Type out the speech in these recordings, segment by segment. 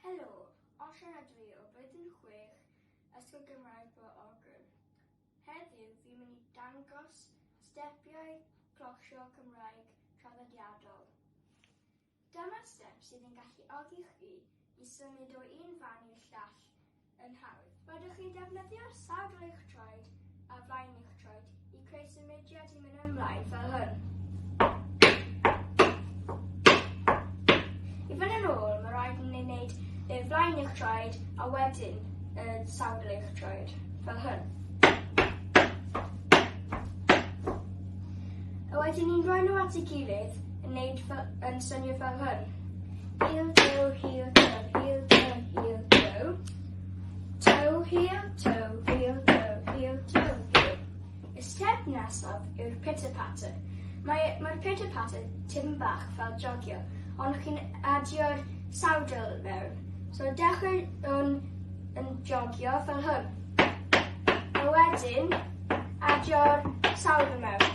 Helo, Osian ydw i o blwyddyn 6 ysgol Gymraeg Ogr. Heddiw fi'n mynd i dangos stepiau glocsio Cymraeg traddodiadol. Dyma step sydd yn galluogi chi i symud o un fan i'r llall yn hawdd. Rydych chi'n defnyddio sawd eich troed a flaen eich troed i creu symudiad i mynd ymlaen fel hyn. I fynd yn ôl, mae rhaid i ni wneud y flaen eich troed a wedyn y sawd eich troed fel hyn. A wedyn ni'n rhoi nhw at ei gilydd yn swnio fel hyn. Heel, toe, heel, toe, heel, toe, heel, toe. Toe, heel, toe, heel, toe, heel, toe, heel. Y step nesaf yw'r pitter-patter. Mae'r pitter-patter tipyn bach fel jogio, ond chi'n adio'r sawdl mewn. So dechrau yn jogio fel hyn. A wedyn adio'r sawdl mewn.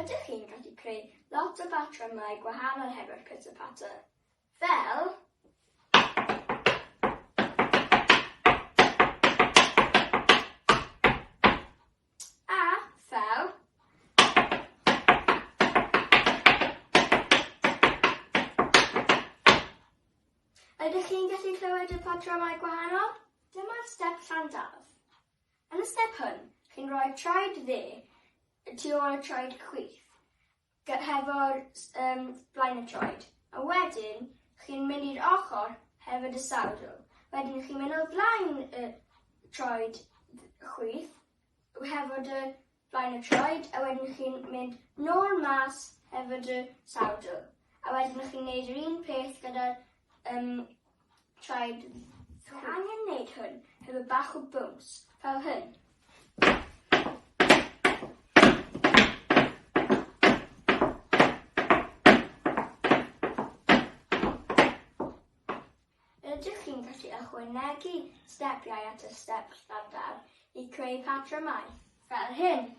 Ydych chi'n gallu creu lot o batrymau gwahanol hefo'r pitter-patter, fel Ydych chi'n gallu clywed y patrymau gwahanol? Dyma'r step Llandaf. Yn y step hyn, chi'n rhoi troed dde tu ôl y troed chwith, hefo'r blaen y troed. A wedyn, chi'n mynd i'r ochr hefyd y sawdl. Wedyn, chi'n mynd o blaen y troed chwith, hefyd y blaen y troed, a wedyn chi'n mynd nôl mas hefyd y sawdl. A wedyn, chi'n gwneud yr un peth gyda'r troed. Chi'n angen wneud hyn hefyd bach o bws, fel hyn. Ydych chi'n gallu ychwanegu stepiau at y step Llandaf i creu patrymau, fel hyn.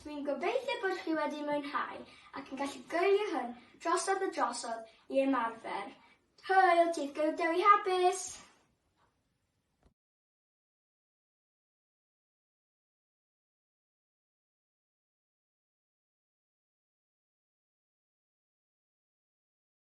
Dwi'n gobeithio bod chi wedi mwynhau ac yn gallu gwylio hyn drosodd y drosodd i ymarfer. Hwyl, dydd Gwyliwch hapus!